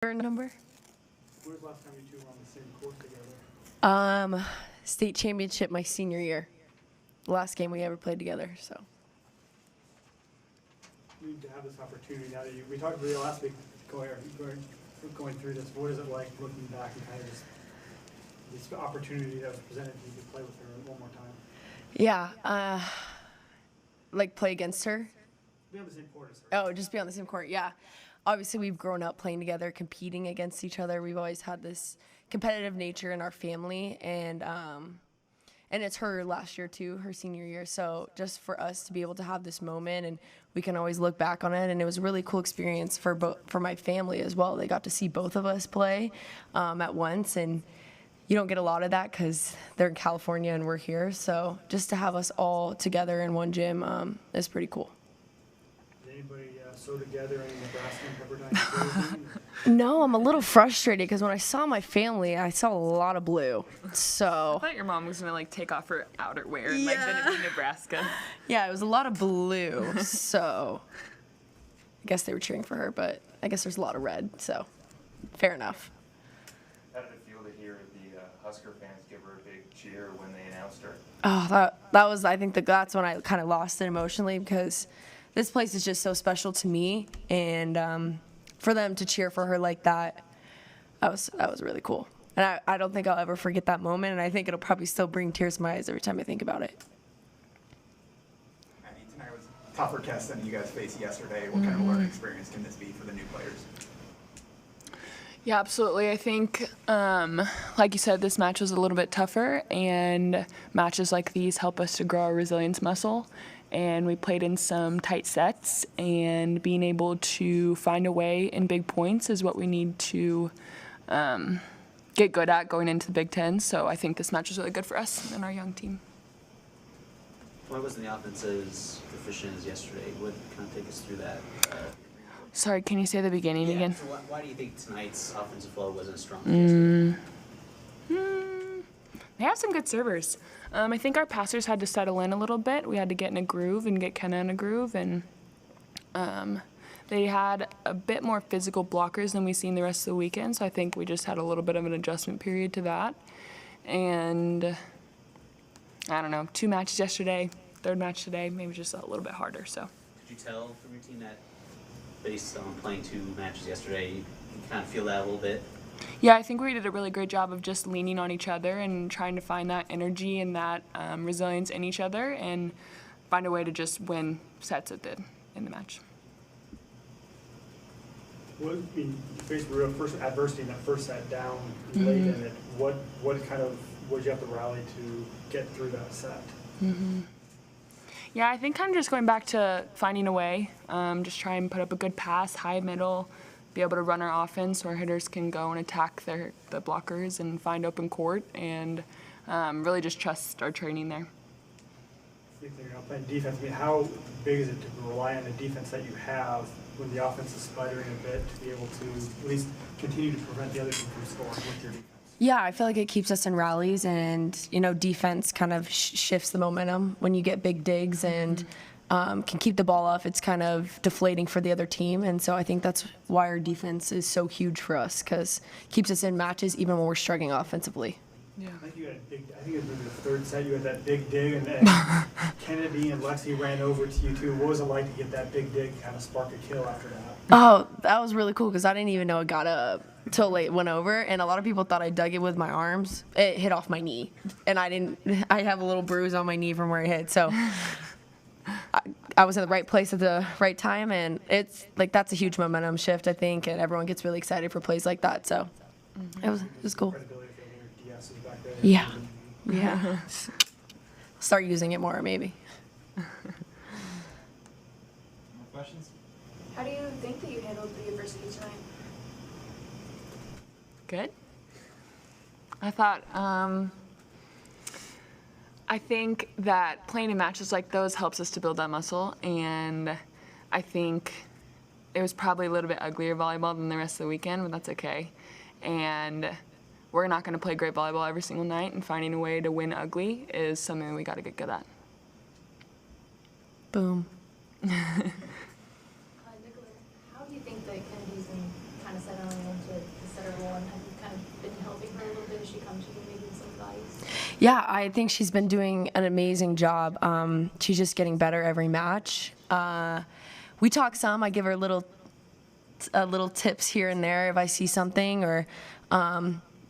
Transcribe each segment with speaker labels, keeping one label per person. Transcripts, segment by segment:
Speaker 1: Number?
Speaker 2: When was the last time you two were on the same court together?
Speaker 1: State championship my senior year. Last game we ever played together, so.
Speaker 2: You need to have this opportunity now that we talked about it last week going through this. What is it like looking back and kind of just this opportunity that was presented to you to play with her one more time?
Speaker 1: Yeah, like play against her?
Speaker 2: Be on the same court as her.
Speaker 1: Oh, just be on the same court, yeah. Obviously, we've grown up playing together, competing against each other. We've always had this competitive nature in our family, and it's her last year too, her senior year. So just for us to be able to have this moment, and we can always look back on it, and it was a really cool experience for my family as well. They got to see both of us play at once, and you don't get a lot of that because they're in California and we're here. So just to have us all together in one gym is pretty cool.
Speaker 2: Did anybody sew together any Nebraska and Pepperdine?
Speaker 1: No, I'm a little frustrated because when I saw my family, I saw a lot of blue. So
Speaker 3: I thought your mom was gonna take off her outerwear and then it'd be Nebraska.
Speaker 1: Yeah, it was a lot of blue. So I guess they were cheering for her, but I guess there's a lot of red. So fair enough.
Speaker 4: How did it feel to hear the Husker fans give her a big cheer when they announced her?
Speaker 1: Oh, that was, I think that's when I kind of lost it emotionally because this place is just so special to me, and for them to cheer for her like that was really cool. And I don't think I'll ever forget that moment, and I think it'll probably still bring tears to my eyes every time I think about it.
Speaker 5: I mean, tonight was a tougher test than you guys faced yesterday. What kind of learning experience can this be for the new players?
Speaker 3: Yeah, absolutely. I think, like you said, this match was a little bit tougher, and matches like these help us to grow our resilience muscle. And we played in some tight sets, and being able to find a way in big points is what we need to get good at going into the Big Ten. So I think this match was really good for us and our young team.
Speaker 6: Why wasn't the offense as efficient as yesterday? What kind of take us through that?
Speaker 3: Sorry, can you say the beginning again?
Speaker 6: So why do you think tonight's offensive flow wasn't as strong as yesterday?
Speaker 3: They have some good servers. I think our passers had to settle in a little bit. We had to get in a groove and get Kenna in a groove, and they had a bit more physical blockers than we've seen the rest of the weekend, so I think we just had a little bit of an adjustment period to that. And I don't know, 2 matches yesterday, 3rd match today, maybe just a little bit harder. So.
Speaker 6: Could you tell from your team that based on playing 2 matches yesterday, you kind of feel that a little bit?
Speaker 3: Yeah, I think we did a really great job of just leaning on each other and trying to find that energy and that resilience in each other and find a way to just win sets it did in the match.
Speaker 2: You faced real first adversity in that first set down late in it. What did you have to rally to get through that set?
Speaker 3: Yeah, I think kind of just going back to finding a way, just try and put up a good pass, high middle, be able to run our offense so our hitters can go and attack the blockers and find open court, and really just trust our training there.
Speaker 2: You're not playing defense. I mean, how big is it to rely on the defense that you have when the offense is sputtering a bit to be able to at least continue to prevent the other team from scoring with your defense?
Speaker 1: Yeah, I feel like it keeps us in rallies, and defense kind of shifts the momentum when you get big digs and can keep the ball off. It's kind of deflating for the other team, and so I think that's why our defense is so huge for us, because it keeps us in matches even when we're struggling offensively.
Speaker 3: Yeah.
Speaker 2: I think you had I think it was maybe the 3rd set, you had that big dig, and Kennedy and Lexi ran over to you too. What was it like to get that big dig, kind of spark a kill after that?
Speaker 1: Oh, that was really cool because I didn't even know it got up till late went over, and a lot of people thought I dug it with my arms. It hit off my knee, and I have a little bruise on my knee from where it hit, so I was in the right place at the right time, and it's like that's a huge momentum shift, I think, and everyone gets really excited for plays like that, so it was cool. Yeah. Start using it more, maybe.
Speaker 4: More questions?
Speaker 7: How do you think that you handled the adversity tonight?
Speaker 3: Good. I thought, I think that playing in matches like those helps us to build that muscle, and I think it was probably a little bit uglier volleyball than the rest of the weekend, but that's okay. And we're not going to play great volleyball every single night, and finding a way to win ugly is something that we got to get good at.
Speaker 1: Boom.
Speaker 7: Nicholas, how do you think the Kennedys and kind of settling into
Speaker 1: Yeah, I think she's been doing an amazing job. She's just getting better every match. We talk some. I give her little tips here and there if I see something or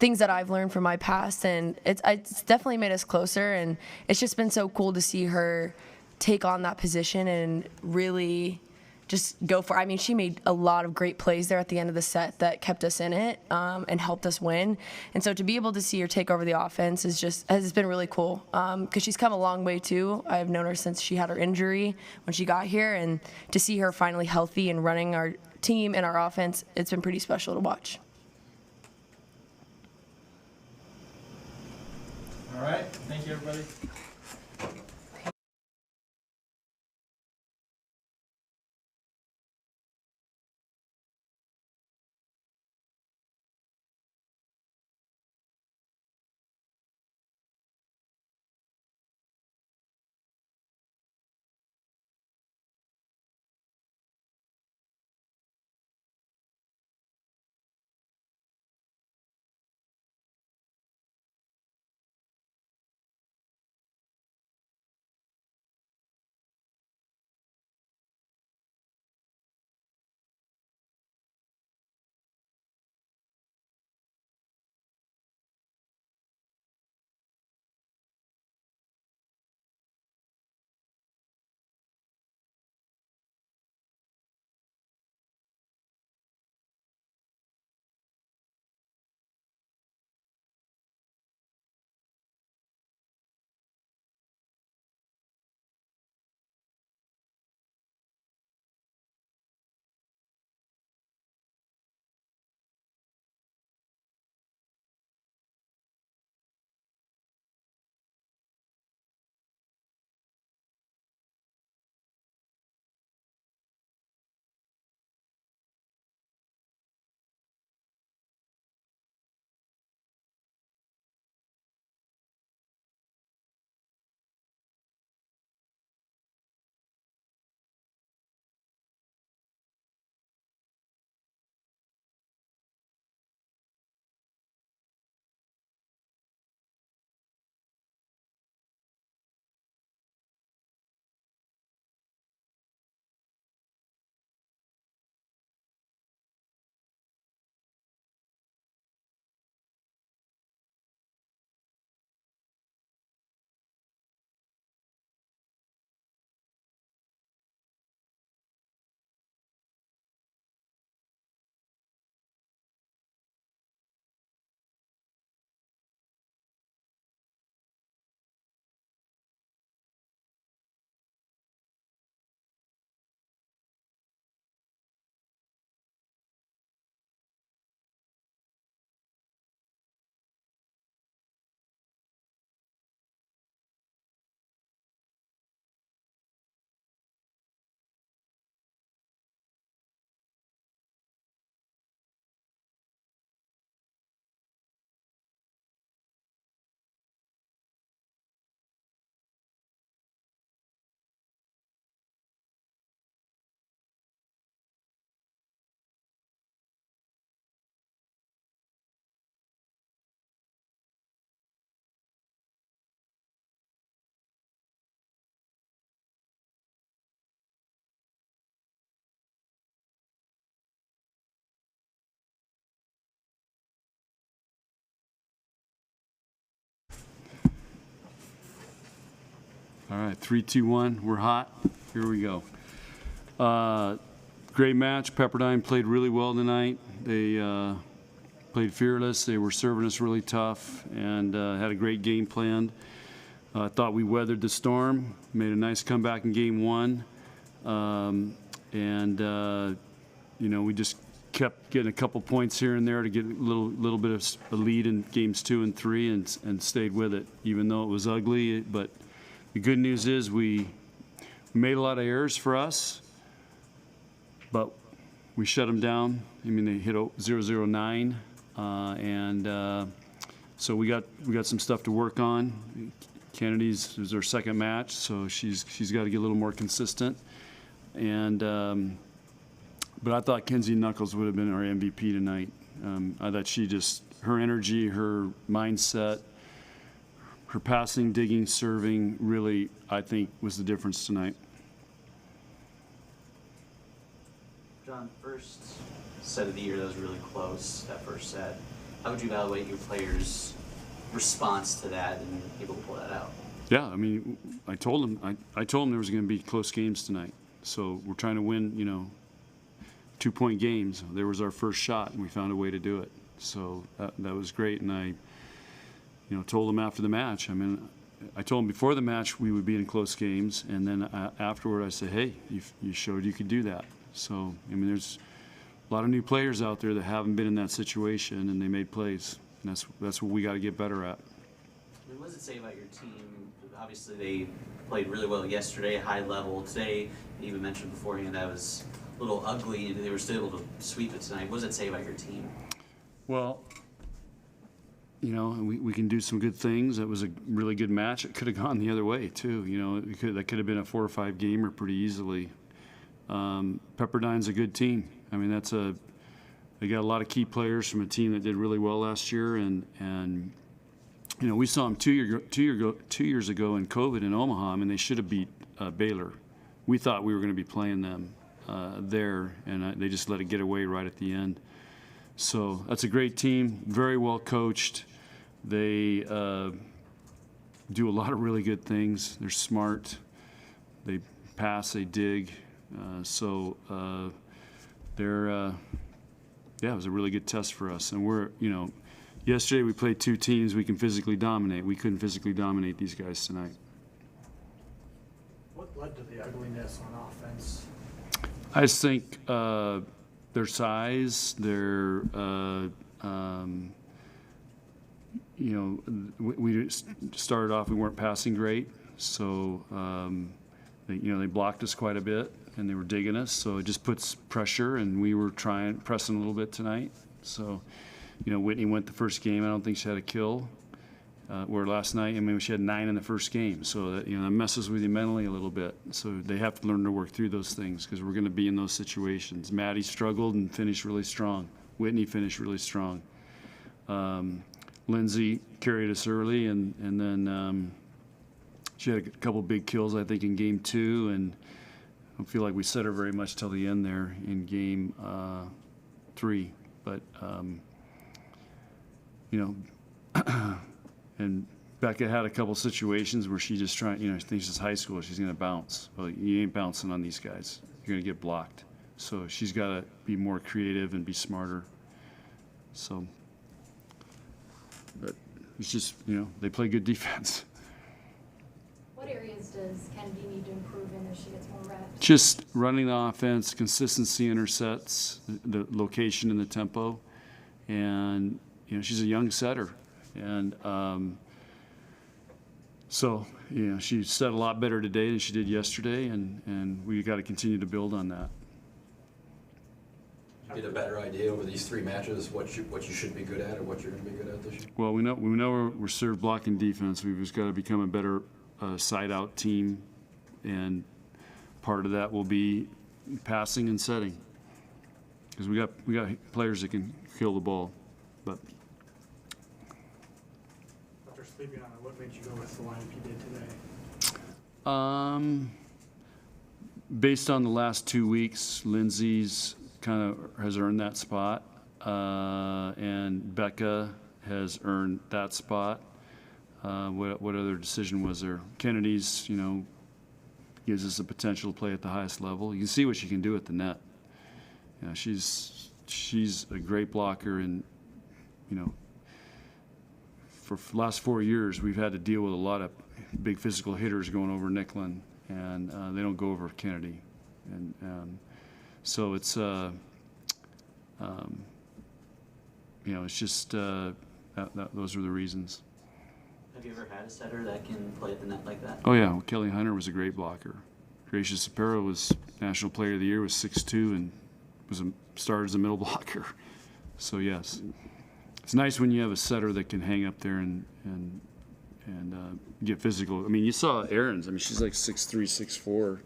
Speaker 1: things that I've learned from my past, and it's definitely made us closer. And it's just been so cool to see her take on that position and really just go for it. I mean, she made a lot of great plays there at the end of the set that kept us in it and helped us win. And so to be able to see her take over the offense has been really cool because she's come a long way too. I've known her since she had her injury when she got here, and to see her finally healthy and running our team and our offense, it's been pretty special to watch.
Speaker 8: All right. Thank you, everybody.
Speaker 9: All right, 3, 2, 1, we're hot. Here we go. Great match. Pepperdine played really well tonight. They played fearless. They were serving us really tough and had a great game planned. I thought we weathered the storm, made a nice comeback in game 1. You know, we just kept getting a couple points here and there to get a little bit of a lead in games 2 and 3 and stayed with it, even though it was ugly. But the good news is we made a lot of errors for us, but we shut them down. I mean, they hit 0-0-9, so we got some stuff to work on. Kennedy's is her second match, so she's got to get a little more consistent. But I thought Kenzie Knuckles would have been our MVP tonight. I thought her energy, her mindset, her passing, digging, serving really, I think, was the difference tonight.
Speaker 6: John, first set of the year that was really close, that first set. How would you evaluate your players' response to that and able to pull that out?
Speaker 9: Yeah, I mean, I told them there was going to be close games tonight. So we're trying to win, 2-point games. There was our first shot, and we found a way to do it. So that was great. And I, told them after the match. I mean, I told them before the match we would be in close games, and then afterward I said, hey, you showed you could do that. So, I mean, there's a lot of new players out there that haven't been in that situation, and they made plays. And that's what we got to get better at.
Speaker 6: What does it say about your team? Obviously, they played really well yesterday, high level. Today, you even mentioned beforehand that was a little ugly, and they were still able to sweep it tonight. What does it say about your team?
Speaker 9: Well, we can do some good things. It was a really good match. It could have gone the other way, too. That could have been a 4 or 5 gamer pretty easily. Pepperdine's a good team. I mean, they got a lot of key players from a team that did really well last year, and we saw them 2 years ago in COVID in Omaha. I mean, they should have beat Baylor. We thought we were going to be playing them there, and they just let it get away right at the end. So that's a great team, very well coached. They do a lot of really good things. They're smart. They pass, they dig. It was a really good test for us. And yesterday we played 2 teams we can physically dominate. We couldn't physically dominate these guys tonight.
Speaker 2: What led to the ugliness on offense?
Speaker 9: I just think their size, their, we started off, we weren't passing great. So, they blocked us quite a bit, and they were digging us. So it just puts pressure, and we were pressing a little bit tonight. So, Whitney went the first game. I don't think she had a kill. Where last night, she had 9 in the first game. So that, that messes with you mentally a little bit. So they have to learn to work through those things because we're going to be in those situations. Maddie struggled and finished really strong. Whitney finished really strong. Lindsay carried us early, and then she had a couple big kills, I think, in game 2, and I don't feel like we set her very much till the end there in game 3. But, and Becca had a couple situations where she just thinks it's high school, she's going to bounce. Well, you ain't bouncing on these guys. You're going to get blocked. So she's got to be more creative and be smarter. So, but it's just, they play good defense.
Speaker 7: What areas does Kennedy need to improve in as she gets more reps?
Speaker 9: Just running the offense, consistency in her sets, the location and the tempo. And, she's a young setter. And she set a lot better today than she did yesterday, and we got to continue to build on that.
Speaker 8: Get a better idea over these 3 matches what you should be good at or what you're going to be good at this year?
Speaker 9: Well, we know we're serve blocking defense. We've just got to become a better side-out team, and part of that will be passing and setting because we got players that can kill the ball. But
Speaker 2: After sleeping on it, what made you go with the lineup you did today?
Speaker 9: Based on the last 2 weeks, Lindsay's kind of has earned that spot, and Becca has earned that spot. What other decision was there? Kennedy's, gives us the potential to play at the highest level. You can see what she can do at the net. She's a great blocker, and for the last 4 years we've had to deal with a lot of big physical hitters going over Nicklin, and they don't go over Kennedy, and so it's it's just those are the reasons.
Speaker 6: Have you ever had a setter that can play at the net like that?
Speaker 9: Oh yeah, well, Kelly Hunter was a great blocker. Gracia Sapero was National Player of the Year, was 6'2", and started as a middle blocker. So yes, it's nice when you have a setter that can hang up there and get physical. I mean, you saw Aaron's. I mean, she's like 6'3", 6'4".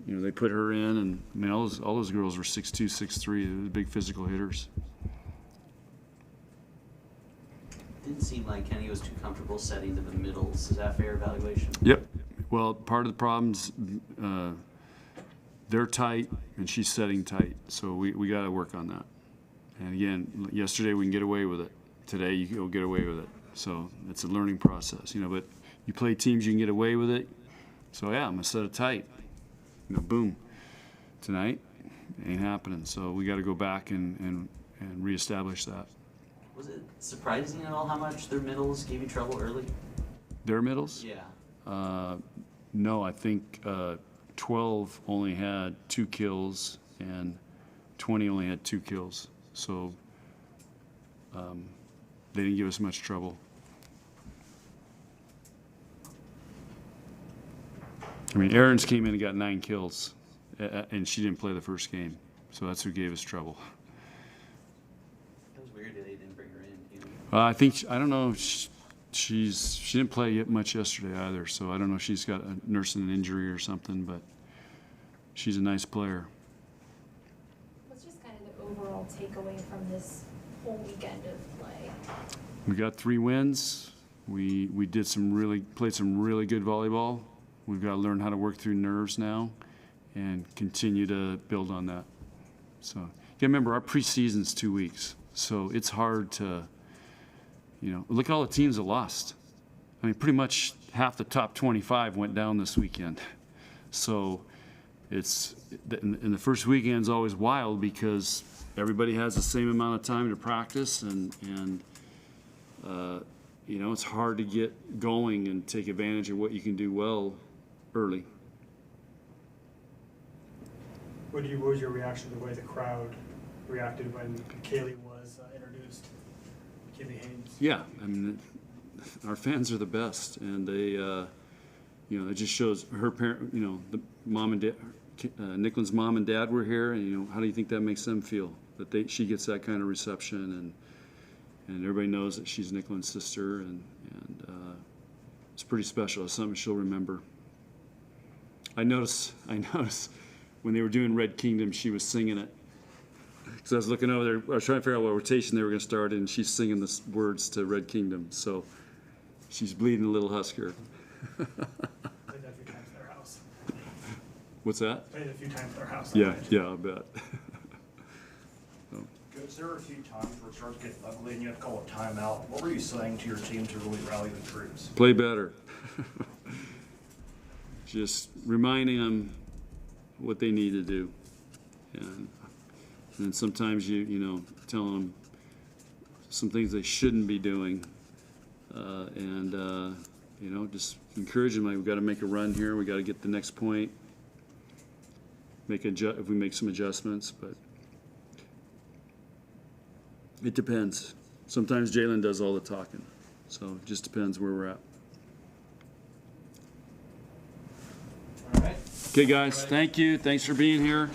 Speaker 9: They put her in, and I mean, all those girls were 6'2", 6'3". They were big physical hitters.
Speaker 6: didn't seem like Kenny was too comfortable setting to the middles. Is that a fair evaluation?
Speaker 9: Yep. Well, part of the problem's they're tight and she's setting tight, so we got to work on that. And again, yesterday we can get away with it. Today you'll get away with it. So it's a learning process, you know. But you play teams, you can get away with it. So yeah, I'm gonna set it tight. You know, boom. Tonight ain't happening. So we got to go back and reestablish that.
Speaker 6: Was it surprising at all how much their middles gave you trouble early?
Speaker 9: Their middles?
Speaker 6: Yeah.
Speaker 9: No, I think 12 only had 2 kills and 20 only had 2 kills. So they didn't give us much trouble. I mean, Aaron's came in and got 9 kills, and she didn't play the first game. So that's who gave us trouble.
Speaker 6: That was weird that they didn't bring her in. You know?
Speaker 9: I think, I don't know, she didn't play much yesterday either, so I don't know if she's got nursing an injury or something, but she's a nice player.
Speaker 7: What's just kind of the overall takeaway from this whole weekend of play?
Speaker 9: We got 3 wins. We played some really good volleyball. We've got to learn how to work through nerves now and continue to build on that. So, you remember, our preseason's 2 weeks, so it's hard to, you know, look at all the teams that lost. I mean, pretty much half the top 25 went down this weekend. So and the first weekend's always wild because everybody has the same amount of time to practice and you know, it's hard to get going and take advantage of what you can do well early.
Speaker 2: What was your reaction to the way the crowd reacted when Kaylee was introduced? Kaylee Haynes.
Speaker 9: Yeah, I mean, our fans are the best, and they, you know, it just shows her parent, you know, the mom and dad, Nicklin's mom and dad were here, and you know, how do you think that makes them feel that she gets that kind of reception, and everybody knows that she's Nicklin's sister, and it's pretty special. It's something she'll remember. I noticed when they were doing Red Kingdom, she was singing it. Because I was looking over there, I was trying to figure out what rotation they were going to start, and she's singing the words to Red Kingdom. So she's bleeding a little Husker.
Speaker 2: Played that a few times at their house.
Speaker 9: What's that?
Speaker 2: Played it a few times at their house.
Speaker 9: Yeah, I bet.
Speaker 10: Coach, there were a few times where it started getting ugly and you had to call a timeout. What were you saying to your team to really rally the troops?
Speaker 9: Play better. Just reminding them what they need to do. And sometimes you know, telling them some things they shouldn't be doing. You know, just encourage them, like, we've got to make a run here. We got to get the next point. If we make some adjustments, but it depends. Sometimes Jalen does all the talking, so it just depends where we're at.
Speaker 10: All right.
Speaker 9: Okay, guys, thank you. Thanks for being here.